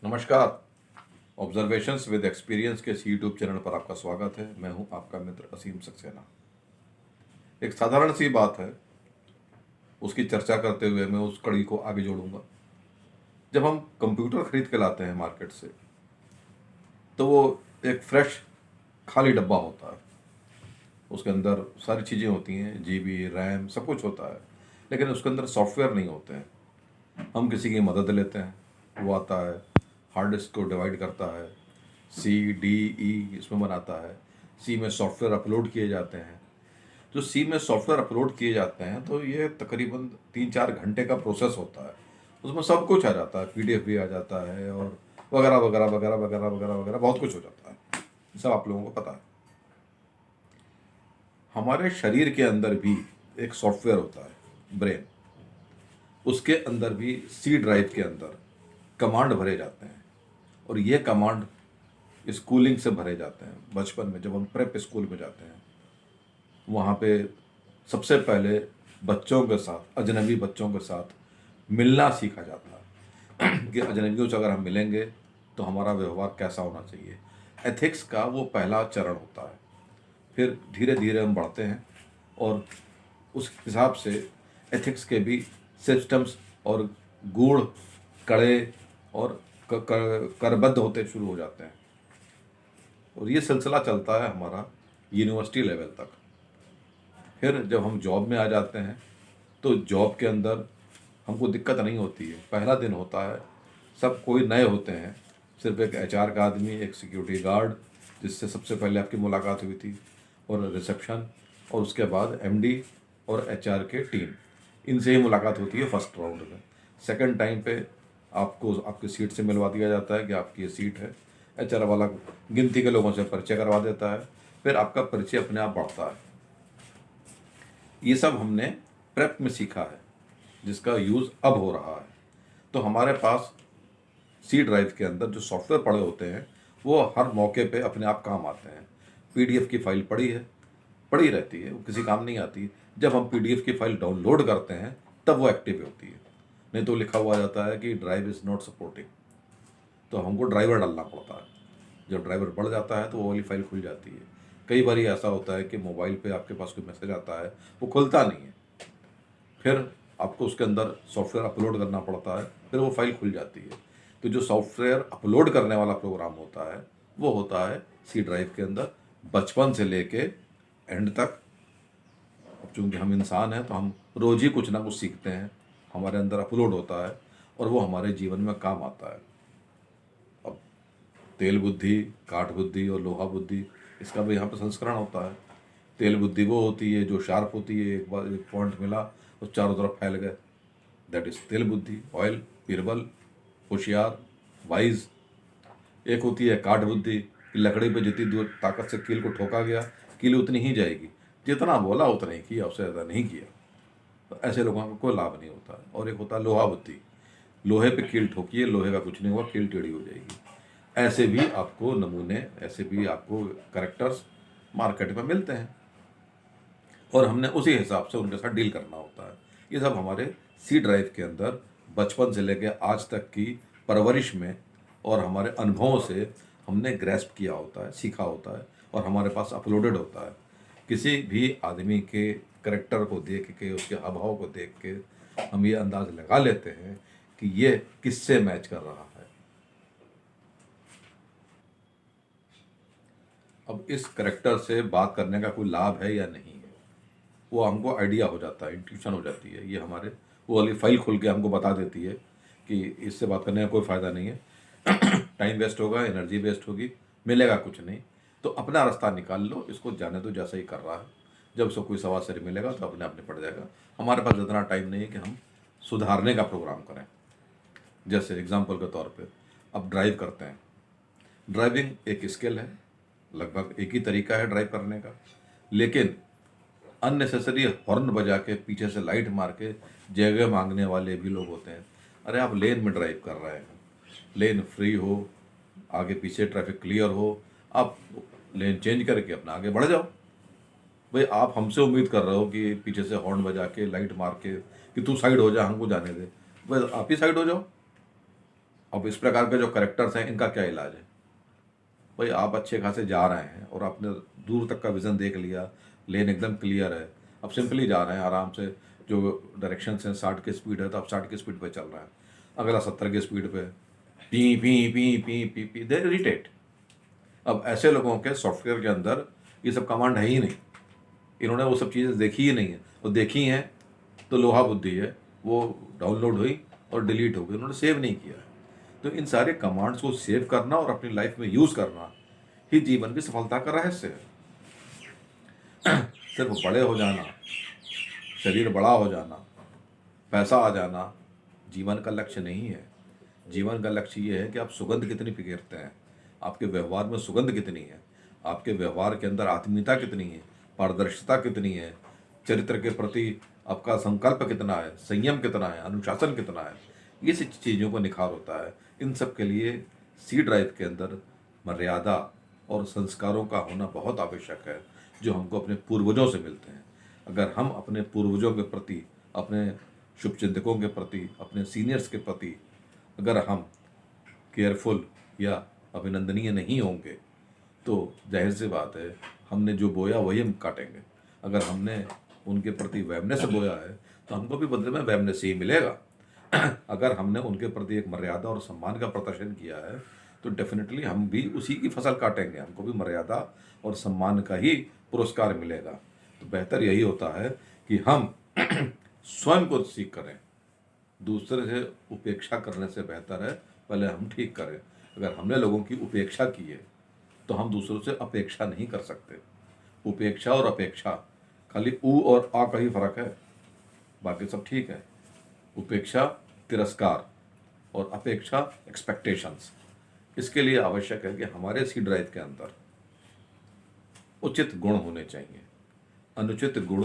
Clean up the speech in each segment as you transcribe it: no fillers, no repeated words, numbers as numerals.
नमस्कार। Observations with experience के इस यूट्यूब चैनल पर आपका स्वागत है। मैं हूं आपका मित्र असीम सक्सेना। एक साधारण सी बात है, उसकी चर्चा करते हुए मैं उस कड़ी को आगे जोड़ूंगा। जब हम कंप्यूटर खरीद के लाते हैं मार्केट से, तो वो एक फ्रेश खाली डब्बा होता है। उसके अंदर सारी चीज़ें होती हैं, जीबी रैम सब कुछ होता है, लेकिन उसके अंदर सॉफ्टवेयर नहीं होते हैं। हम किसी की मदद लेते हैं, वो आता है, हार्ड डिस्क को डिवाइड करता है, CDE इसमें बनाता है, सी में सॉफ्टवेयर अपलोड किए जाते हैं। जो सी में सॉफ्टवेयर अपलोड किए जाते हैं तो ये तकरीबन 3-4 घंटे का प्रोसेस होता है। उसमें सब कुछ आ जाता है, PDF भी आ जाता है और वगैरह वगैरह वगैरह वगैरह वगैरह वगैरह बहुत कुछ हो जाता है। ये सब आप लोगों को पता है। हमारे शरीर के अंदर भी एक सॉफ्टवेयर होता है, ब्रेन। उसके अंदर भी सी ड्राइव के अंदर कमांड भरे जाते हैं, और ये कमांड स्कूलिंग से भरे जाते हैं। बचपन में जब हम प्रेप स्कूल में जाते हैं, वहाँ पे सबसे पहले बच्चों के साथ, अजनबी बच्चों के साथ मिलना सीखा जाता है कि अजनबियों से अगर हम मिलेंगे तो हमारा व्यवहार कैसा होना चाहिए। एथिक्स का वो पहला चरण होता है। फिर धीरे धीरे हम बढ़ते हैं और उस हिसाब से एथिक्स के भी सिस्टम्स और गुण कड़े और करबद्ध होते शुरू हो जाते हैं। और ये सिलसिला चलता है हमारा यूनिवर्सिटी लेवल तक। फिर जब हम जॉब में आ जाते हैं तो जॉब के अंदर हमको दिक्कत नहीं होती है। पहला दिन होता है, सब कोई नए होते हैं, सिर्फ एक HR का आदमी, एक सिक्योरिटी गार्ड जिससे सबसे पहले आपकी मुलाकात हुई थी, और रिसेप्शन, और उसके बाद MD और HR के टीम, इनसे ही मुलाकात होती है फर्स्ट राउंड में। सेकंड टाइम पे आपको आपकी सीट से मिलवा दिया जाता है कि आपकी ये सीट है। HR वाला गिनती के लोगों से परिचय करवा देता है। फिर आपका परिचय अपने आप बढ़ता है। ये सब हमने प्रेप में सीखा है, जिसका यूज़ अब हो रहा है। तो हमारे पास सी ड्राइव के अंदर जो सॉफ्टवेयर पड़े होते हैं वो हर मौके पे अपने आप काम आते हैं। PDF की फाइल पड़ी रहती है, वो किसी काम नहीं आती। जब हम PDF की फाइल डाउनलोड करते हैं तब वो एक्टिव होती है, नहीं तो लिखा हुआ जाता है कि ड्राइव इज़ नॉट सपोर्टिंग। तो हमको ड्राइवर डालना पड़ता है। जब ड्राइवर बढ़ जाता है तो वो वाली फाइल खुल जाती है। कई बार ऐसा होता है कि मोबाइल पे आपके पास कोई मैसेज आता है, वो खुलता नहीं है। फिर आपको उसके अंदर सॉफ्टवेयर अपलोड करना पड़ता है, फिर वो फाइल खुल जाती है। तो जो सॉफ्टवेयर अपलोड करने वाला प्रोग्राम होता है वो होता है सी ड्राइव के अंदर, बचपन से लेके एंड तक। अब चूँकि हम इंसान हैं तो हम रोज़ ही कुछ ना कुछ सीखते हैं, हमारे अंदर अपलोड होता है और वो हमारे जीवन में काम आता है। अब तेल बुद्धि, काठ बुद्धि और लोहा बुद्धि, इसका भी यहाँ पे संस्करण होता है। तेल बुद्धि वो होती है जो शार्प होती है, एक बार एक पॉइंट मिला तो चारों तरफ फैल गए, दैट इज तेल बुद्धि। ऑयल, बीरबल, होशियार, वाइज। एक होती है काठ बुद्धि कि लकड़ी पे जितनी दूर ताकत से कील को ठोका गया, कील उतनी ही जाएगी, जितना बोला उतना ही किया, उससे ज़्यादा नहीं किया। तो ऐसे लोगों का कोई लाभ नहीं होता है। और एक होता है लोहा बुद्धि, लोहे पे कील ठोकिए, लोहे का कुछ नहीं हुआ, कील टेढ़ी हो जाएगी। ऐसे भी आपको नमूने, ऐसे भी आपको करेक्टर्स मार्केट में मिलते हैं, और हमने उसी हिसाब से उनके साथ डील करना होता है। ये सब हमारे सी ड्राइव के अंदर बचपन से लेकर आज तक की परवरिश में और हमारे अनुभवों से हमने ग्रेस्प किया होता है, सीखा होता है, और हमारे पास अपलोडेड होता है। किसी भी आदमी के करेक्टर को देख के, उसके हाव को देख के हम ये अंदाज़ लगा लेते हैं कि ये किससे मैच कर रहा है। अब इस करेक्टर से बात करने का कोई लाभ है या नहीं है, वो हमको आइडिया हो जाता है, इंट्यूशन हो जाती है। ये हमारे वो वाली फाइल खुल के हमको बता देती है कि इससे बात करने का कोई फ़ायदा नहीं है, टाइम वेस्ट होगा, एनर्जी वेस्ट होगी, मिलेगा कुछ नहीं। तो अपना रास्ता निकाल लो, इसको जाने दो जैसा ही कर रहा है। जब उसको कोई सवा से मिलेगा तो अपने आप निपट जाएगा। हमारे पास इतना टाइम नहीं है कि हम सुधारने का प्रोग्राम करें। जैसे एग्जाम्पल के तौर पर अब ड्राइव करते हैं। ड्राइविंग एक स्किल है, लगभग एक ही तरीका है ड्राइव करने का, लेकिन अननेसेसरी हॉर्न बजा के, पीछे से लाइट मार के जगह मांगने वाले भी लोग होते हैं। अरे आप लेन में ड्राइव कर रहे हैं, लेन फ्री हो, आगे पीछे ट्रैफिक क्लियर हो, आप लेन चेंज करके अपना आगे बढ़ जाओ। भाई आप हमसे उम्मीद कर रहे हो कि पीछे से हॉर्न बजा के, लाइट मार के कि तू साइड हो जा, हमको जाने दे। बस आप ही साइड हो जाओ। अब इस प्रकार के जो करेक्टर्स हैं इनका क्या इलाज है? भाई आप अच्छे खासे जा रहे हैं और आपने दूर तक का विज़न देख लिया, लेन एकदम क्लियर है, अब सिंपली जा रहे हैं आराम से, जो डायरेक्शन हैं 60 की स्पीड है तो आप 60 की स्पीड पे चल रहे हैं, अगला 70 की स्पीड पे पी पी पी पी पी पी दे इरिटेट। अब ऐसे लोगों के सॉफ्टवेयर के अंदर ये सब कमांड है ही नहीं, इन्होंने वो सब चीज़ें देखी ही नहीं है, और देखी हैं तो लोहा बुद्धि है, वो डाउनलोड हुई और डिलीट हो गई, उन्होंने सेव नहीं किया है। तो इन सारे कमांड्स को सेव करना और अपनी लाइफ में यूज़ करना ही जीवन की सफलता का रहस्य है। सिर्फ बड़े हो जाना, शरीर बड़ा हो जाना, पैसा आ जाना जीवन का लक्ष्य नहीं है। जीवन का लक्ष्य ये है कि आप सुगंध कितनी बिखेरते हैं, आपके व्यवहार में सुगंध कितनी है, आपके व्यवहार के अंदर आत्मीयता कितनी है, पारदर्शिता कितनी है, चरित्र के प्रति आपका संकल्प कितना है, संयम कितना है, अनुशासन कितना है, ये सब चीज़ों को निखार होता है। इन सब के लिए सी ड्राइव के अंदर मर्यादा और संस्कारों का होना बहुत आवश्यक है, जो हमको अपने पूर्वजों से मिलते हैं। अगर हम अपने पूर्वजों के प्रति, अपने शुभचिंतकों के प्रति, अपने सीनियर्स के प्रति अगर हम केयरफुल या अभिनंदनीय नहीं होंगे तो जाहिर सी बात है हमने जो बोया वही हम काटेंगे। अगर हमने उनके प्रति वैमनस्य से बोया है तो हमको भी बदले में वैमनस्य ही मिलेगा। अगर हमने उनके प्रति एक मर्यादा और सम्मान का प्रदर्शन किया है तो डेफिनेटली हम भी उसी की फसल काटेंगे, हमको भी मर्यादा और सम्मान का ही पुरस्कार मिलेगा। तो बेहतर यही होता है कि हम स्वयं को सीख करें, दूसरे से उपेक्षा करने से बेहतर है पहले हम ठीक करें। अगर हमने लोगों की उपेक्षा की है तो हम दूसरों से अपेक्षा नहीं कर सकते। उपेक्षा और अपेक्षा खाली ऊ और आ का ही फर्क है, बाकी सब ठीक है। उपेक्षा तिरस्कार और अपेक्षा एक्सपेक्टेशंस। इसके लिए आवश्यक है कि हमारे सी ड्राइव के अंदर उचित गुण होने चाहिए। अनुचित गुण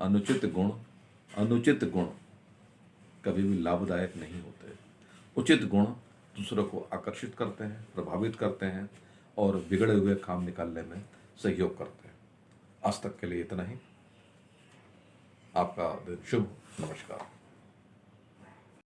अनुचित गुण अनुचित गुण कभी भी लाभदायक नहीं होते। उचित गुण दूसरों को आकर्षित करते हैं, प्रभावित करते हैं और बिगड़े हुए काम निकालने में सहयोग करते हैं। आज तक के लिए इतना ही। आपका दिन शुभ। नमस्कार।